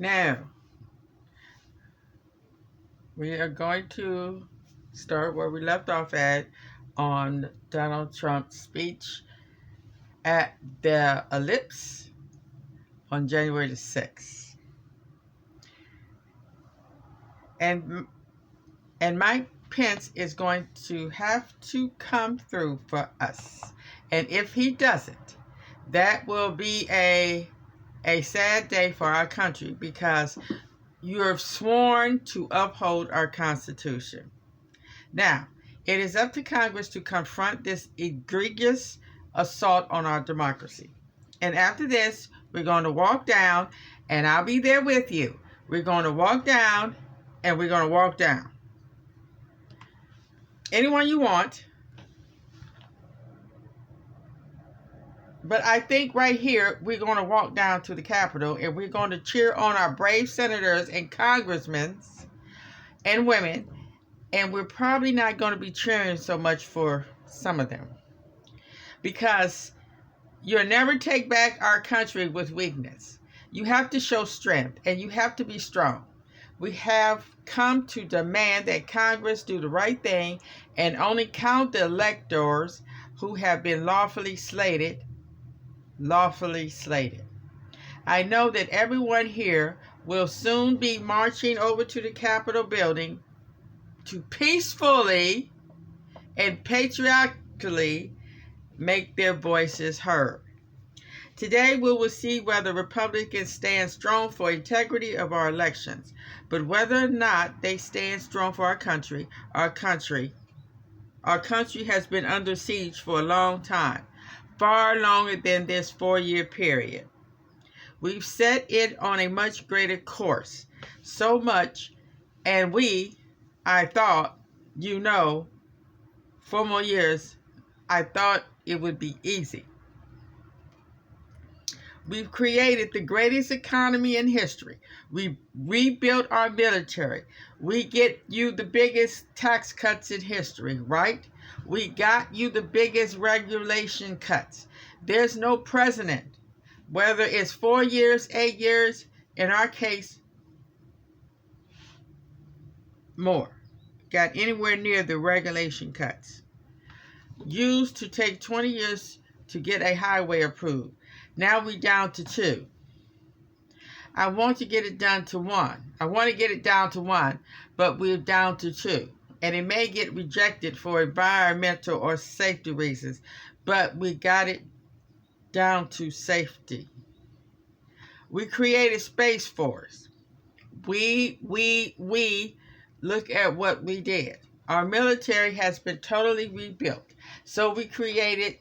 Now, we are going to start where we left off at on Donald Trump's speech at the Ellipse on January the 6th. And Mike Pence is going to have to come through for us. And if he doesn't, that will be a sad day for our country, because you have sworn to uphold our Constitution. Now, it is up to Congress to confront this egregious assault on our democracy. And after this, we're going to walk down, and I'll be there with you. We're going to walk down, and we're going to walk down. Anyone you want. But I think right here, we're going to walk down to the Capitol, and we're going to cheer on our brave senators and congressmen and women. And we're probably not going to be cheering so much for some of them, because you'll never take back our country with weakness. You have to show strength, and you have to be strong. We have come to demand that Congress do the right thing and only count the electors who have been lawfully slated. I know that everyone here will soon be marching over to the Capitol building to peacefully and patriotically make their voices heard. Today we will see whether Republicans stand strong for integrity of our elections, but whether or not they stand strong for our country. Our country has been under siege for a long time, far longer than this 4-year period. We've set it on a much greater course, so much, and I thought, 4 more years, I thought it would be easy. We've created the greatest economy in history. We rebuilt our military. We get you the biggest tax cuts in history, right? We got you the biggest regulation cuts. There's no president, whether it's 4 years, 8 years, in our case, more, got anywhere near the regulation cuts. Used to take 20 years to get a highway approved. Now we're down to 2. I want to get it down to 1. But we're down to 2. And it may get rejected for environmental or safety reasons, but we got it down to safety. We created Space Force. We look at what we did. Our military has been totally rebuilt. So we created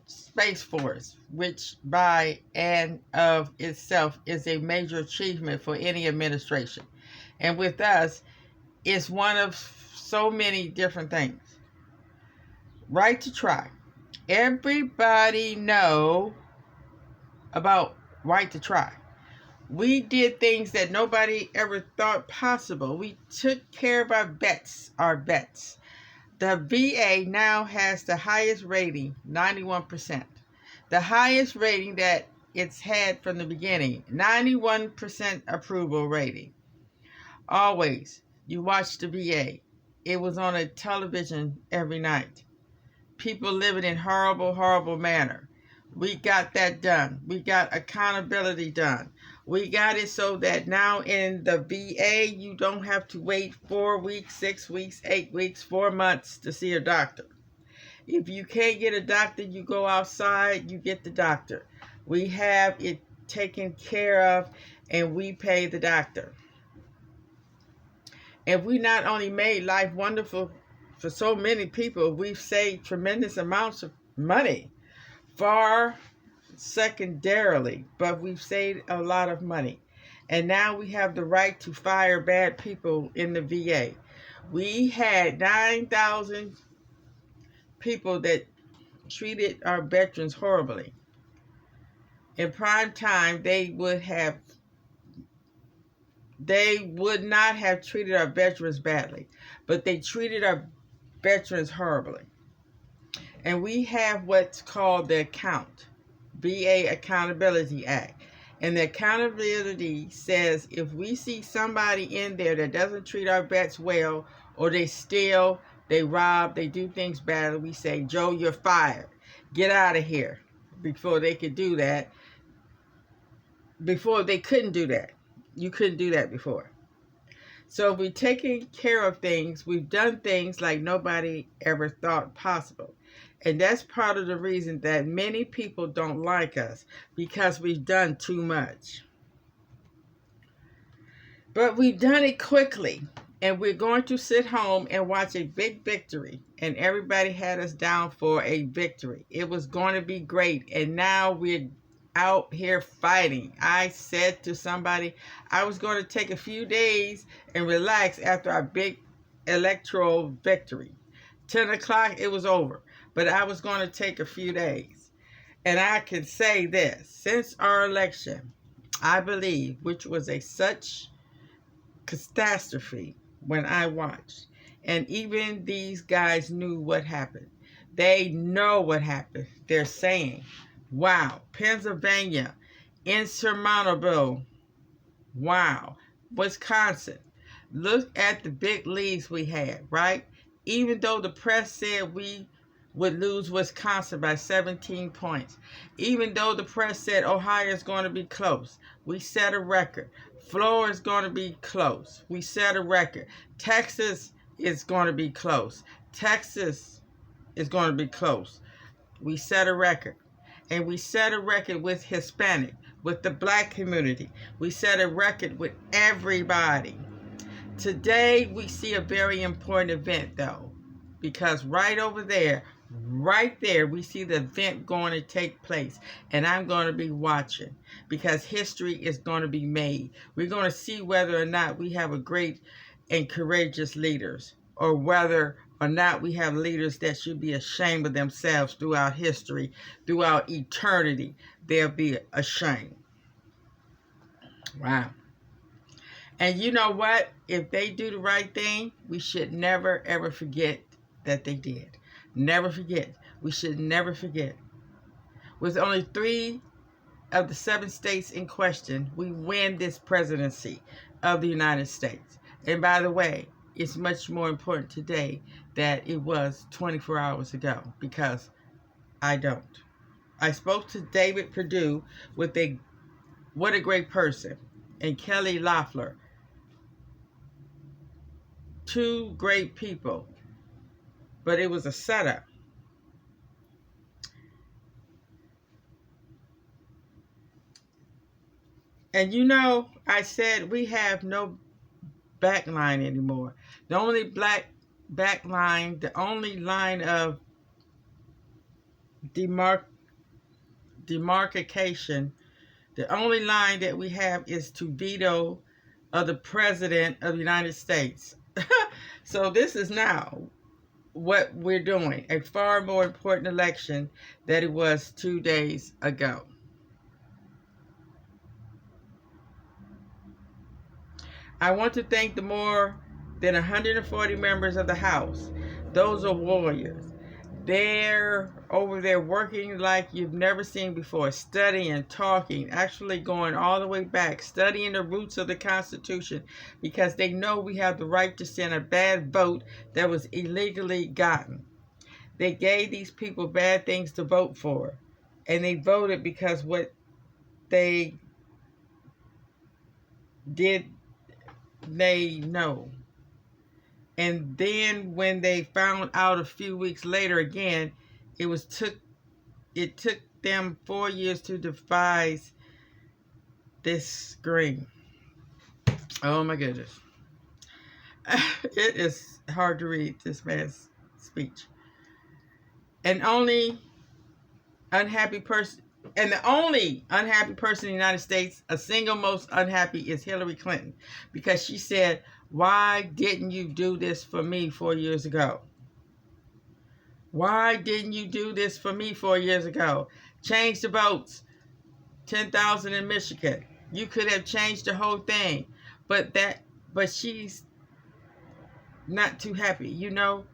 Space Force, which by and of itself is a major achievement for any administration. And with us, it's one of so many different things. Right to try. Everybody know about right to try. We did things that nobody ever thought possible. We took care of our vets. The VA now has the highest rating, 91%. The highest rating that it's had from the beginning, 91% approval rating. Always, you watch the VA. It was on a television every night. People living in horrible, horrible manner. We got that done. We got accountability done. We got it so that now in the VA, you don't have to wait 4 weeks, 6 weeks, 8 weeks, 4 months to see a doctor. If you can't get a doctor, you go outside, you get the doctor. We have it taken care of, and we pay the doctor. And we not only made life wonderful for so many people, we've saved tremendous amounts of money. Far secondarily, but we've saved a lot of money. And now we have the right to fire bad people in the VA. We had 9,000 people that treated our veterans horribly. In prime time, they would not have treated our veterans badly, but they treated our veterans horribly. And we have what's called the VA Accountability Act. And the accountability says if we see somebody in there that doesn't treat our vets well, or they steal, they rob, they do things badly, we say, Joe, you're fired. Get out of here. Before they could do that. Before they couldn't do that. You couldn't do that before. So if we're taking care of things, we've done things like nobody ever thought possible. And that's part of the reason that many people don't like us, because we've done too much. But we've done it quickly, and we're going to sit home and watch a big victory. And everybody had us down for a victory. It was going to be great, and now we're out here fighting. I said to somebody I was going to take a few days and relax after our big electoral victory. 10 o'clock, it was over. But I was going to take a few days. And I can say this, since our election, I believe, which was such catastrophe when I watched, and even these guys knew what happened. They know what happened. They're saying, wow, Pennsylvania, insurmountable. Wow, Wisconsin, look at the big leads we had, right? Even though the press said we would lose Wisconsin by 17 points. Even though the press said Ohio is going to be close. We set a record. Florida is going to be close. We set a record. Texas is going to be close. Texas is going to be close. We set a record. And we set a record with Hispanic, with the black community. We set a record with everybody. Today, we see a very important event, though, because right over there, we see the event going to take place. And I'm going to be watching, because history is going to be made. We're going to see whether or not we have a great and courageous leaders, or whether or not we have leaders that should be ashamed of themselves throughout history, throughout eternity. They'll be ashamed. Wow. And you know what? If they do the right thing, we should never, ever forget that they did. Never forget. We should never forget. With only 3 of the 7 states in question, we win this presidency of the United States. And by the way, it's much more important today than it was 24 hours ago, because I don't. I spoke to David Perdue with what a great person, and Kelly Loeffler. 2 great people, but it was a setup. And you know, I said we have no backline anymore. The only black backline, the only line of demarcation, the only line that we have is to veto of the President of the United States. So this is now what we're doing, a far more important election than it was 2 days ago. I want to thank the more than 140 members of the House. Those are warriors. They're over there working like you've never seen before, studying, talking, actually going all the way back, studying the roots of the Constitution, because they know we have the right to send a bad vote that was illegally gotten. They gave these people bad things to vote for, and they voted because what they did, they know. And then when they found out a few weeks later again, it took them 4 years to devise this screen. Oh my goodness. It is hard to read this man's speech. And the only unhappy person in the United States, a single most unhappy, is Hillary Clinton, because she said, why didn't you do this for me 4 years ago? Why didn't you do this for me 4 years ago? Change the votes. 10,000 in Michigan. You could have changed the whole thing. But she's not too happy. You know,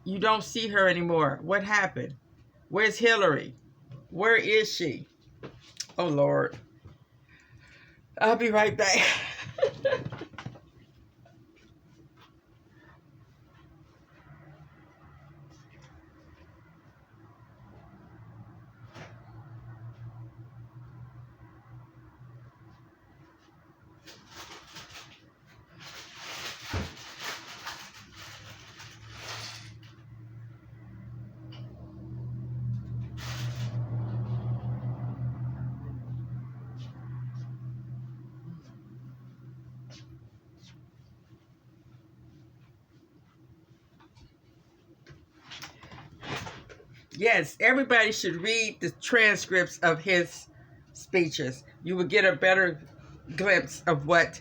you don't see her anymore. What happened? Where's Hillary? Where is she? Oh, Lord. I'll be right back. Yes, everybody should read the transcripts of his speeches. You will get a better glimpse of what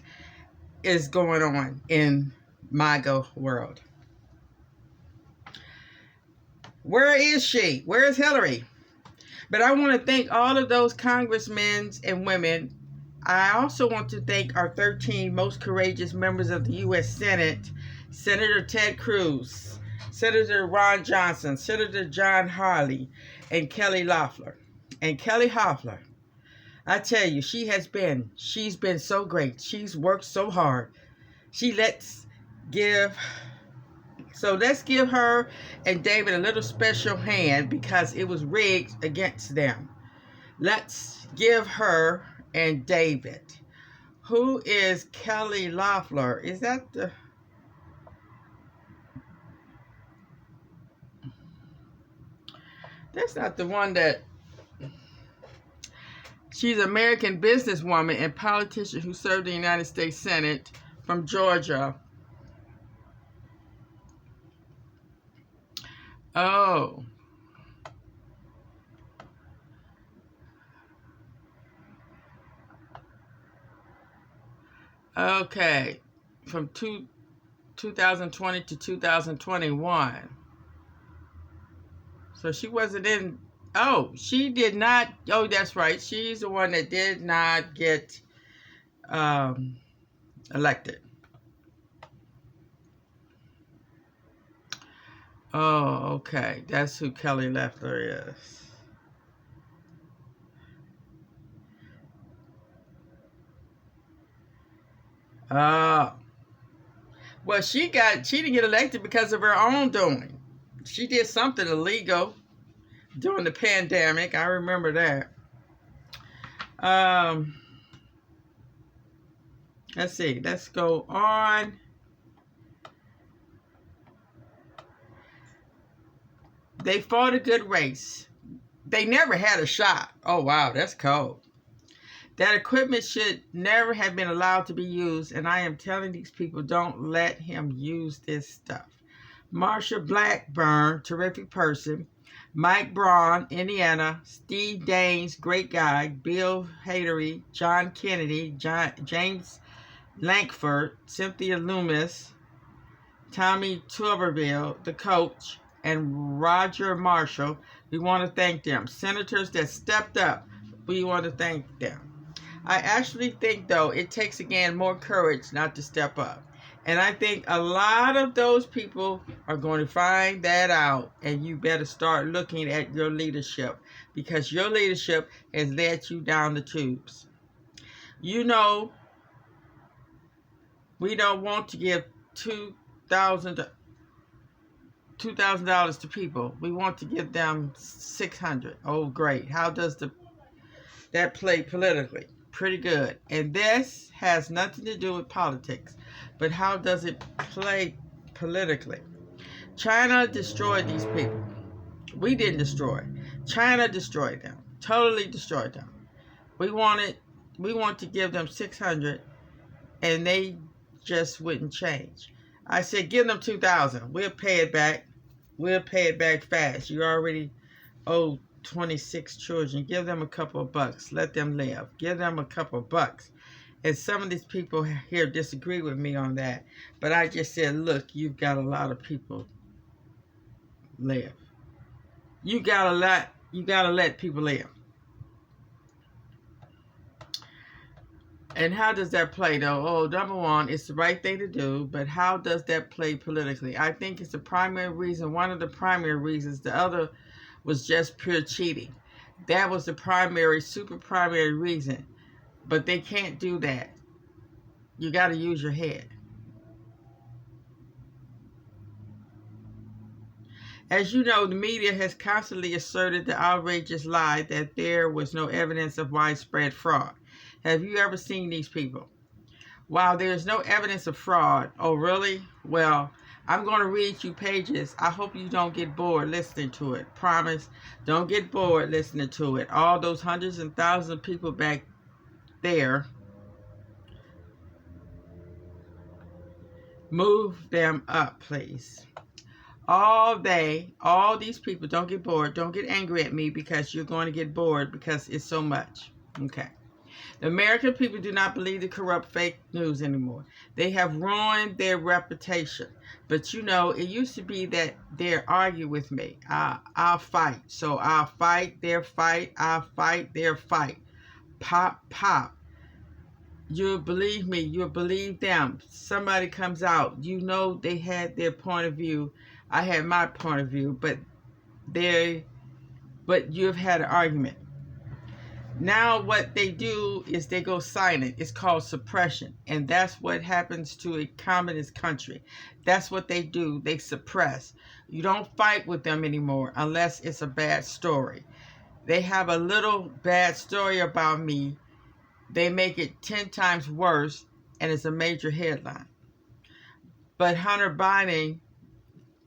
is going on in MAGA world. Where is she? Where is Hillary? But I want to thank all of those congressmen and women. I also want to thank our 13 most courageous members of the U.S. Senate, Senator Ted Cruz, Senator Ron Johnson, Senator John Hawley, and Kelly Loeffler. And Kelly Hoffler, I tell you, she's been so great. She's worked so hard. Let's give her and David a little special hand because it was rigged against them. Let's give her and David. Who is Kelly Loeffler? Is that the... That's not the one that... She's an American businesswoman and politician who served in the United States Senate from Georgia. Oh. Okay. From 2020 to 2021. So she wasn't in... Oh, she did not... Oh, that's right. She's the one that did not get elected. Oh, okay. That's who Kelly Loeffler is. Oh. Well, she didn't get elected because of her own doing. She did something illegal during the pandemic. I remember that. Let's see. Let's go on. They fought a good race. They never had a shot. Oh, wow. That's cold. That equipment should never have been allowed to be used. And I am telling these people, don't let him use this stuff. Marsha Blackburn, terrific person. Mike Braun, Indiana. Steve Daines, great guy. Bill Hadery, John Kennedy, James Lankford, Cynthia Loomis, Tommy Tuberville, the coach, and Roger Marshall. We want to thank them. Senators that stepped up, we want to thank them. I actually think, though, it takes, again, more courage not to step up. And I think a lot of those people are going to find that out, and you better start looking at your leadership because your leadership has led you down the tubes. You know, we don't want to give $2,000 to people. We want to give them $600. Oh, great. How does that play politically? Pretty good. And this has nothing to do with politics, but how does it play politically? China destroyed these people. We didn't destroy. China destroyed them. Totally destroyed them. We want to give them $600, and they just wouldn't change. I said, give them $2,000. We'll pay it back. We'll pay it back fast. You already owe 26 children. Give them a couple of bucks. Let them live. Give them a couple of bucks. And some of these people here disagree with me on that. But I just said, look, you've got a lot of people live. You gotta let people live. And how does that play, though? Oh, number one, it's the right thing to do, but how does that play politically? I think it's the primary reason, one of the primary reasons. The other was just pure cheating. That was the primary, super primary reason. But they can't do that. You got to use your head. As you know, the media has constantly asserted the outrageous lie that there was no evidence of widespread fraud. Have you ever seen these people? While there is no evidence of fraud. Oh, really? Well, I'm going to read you pages. I hope you don't get bored listening to it. Promise. Don't get bored listening to it. All those hundreds and thousands of people back there, move them up, please. All these people, don't get bored. Don't get angry at me because you're going to get bored because it's so much. Okay. The American people do not believe the corrupt fake news anymore. They have ruined their reputation. But you know, it used to be that they'd argue with me. I'll fight. So I'll fight their fight. I'll fight their fight. Pop, pop. You'll believe me. You'll believe them. Somebody comes out. You know they had their point of view. I had my point of view. But you've had an argument. Now what they do is they go silent. It's called suppression. And that's what happens to a communist country. That's what they do. They suppress. You don't fight with them anymore unless it's a bad story. They have a little bad story about me. They make it 10 times worse and it's a major headline. But Hunter Biden,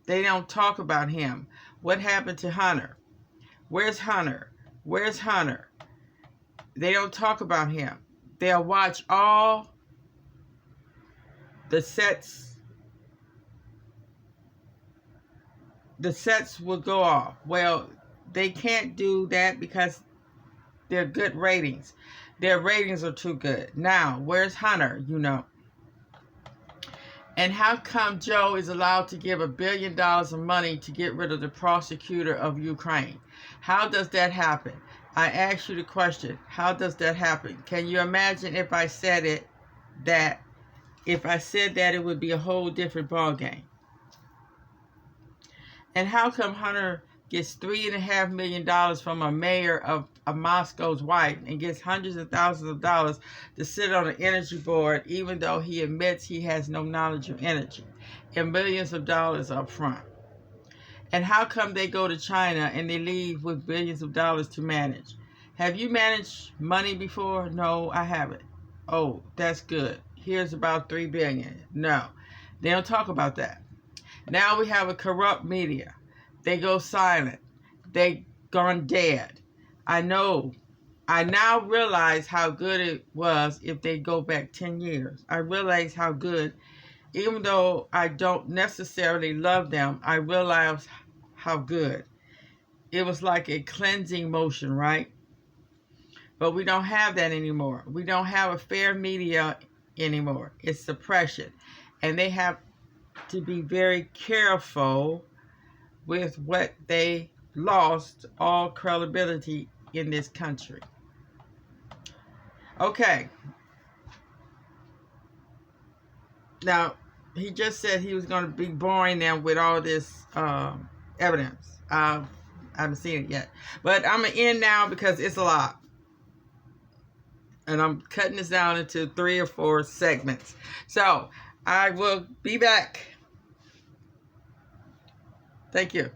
they don't talk about him. What happened to Hunter? Where's Hunter? Where's Hunter? They don't talk about him. They'll watch all the sets. The sets will go off. Well, they can't do that because they're good ratings. Their ratings are too good. Now, where's Hunter? You know. And how come Joe is allowed to give $1 billion of money to get rid of the prosecutor of Ukraine? How does that happen? I ask you the question, how does that happen? Can you imagine if I said that it would be a whole different ballgame? And how come Hunter gets $3.5 million from a mayor of Moscow's wife and gets hundreds of thousands of dollars to sit on an energy board even though he admits he has no knowledge of energy, and millions of dollars up front? And how come they go to China and they leave with billions of dollars to manage? Have you managed money before? No, I haven't. Oh, that's good. Here's about $3 billion. No, they don't talk about that. Now we have a corrupt media. They go silent. They gone dead. I know. I now realize how good it was if they go back 10 years. I realize how good. Even though I don't necessarily love them, I realize how good. It was like a cleansing motion, right? But we don't have that anymore. We don't have a fair media anymore. It's suppression. And they have to be very careful with what they lost all credibility in this country. Okay. Now, he just said he was going to be boring them with all this evidence. I haven't seen it yet. But I'm going to end now because it's a lot. And I'm cutting this down into 3 or 4 segments. So, I will be back. Thank you.